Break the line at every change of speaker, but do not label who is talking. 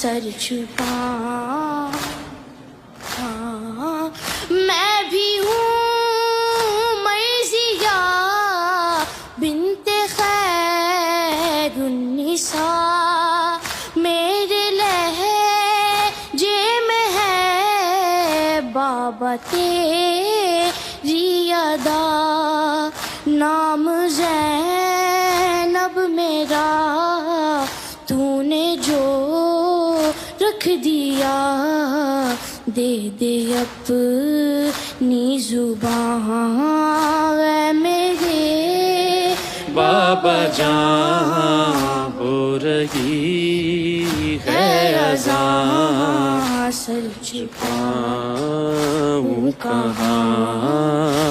سر چھپا میں بھی ہوں مرضیہ بنت خیر النساء، میرے لہجے میں ہے بابا تیری ادا، نام زینب میرا تو نے جو رکھ دیا، دے دے اپنی زبان اے میرے
بابا جان ہو رہی ہے اذان،
سر چھپا
کہاں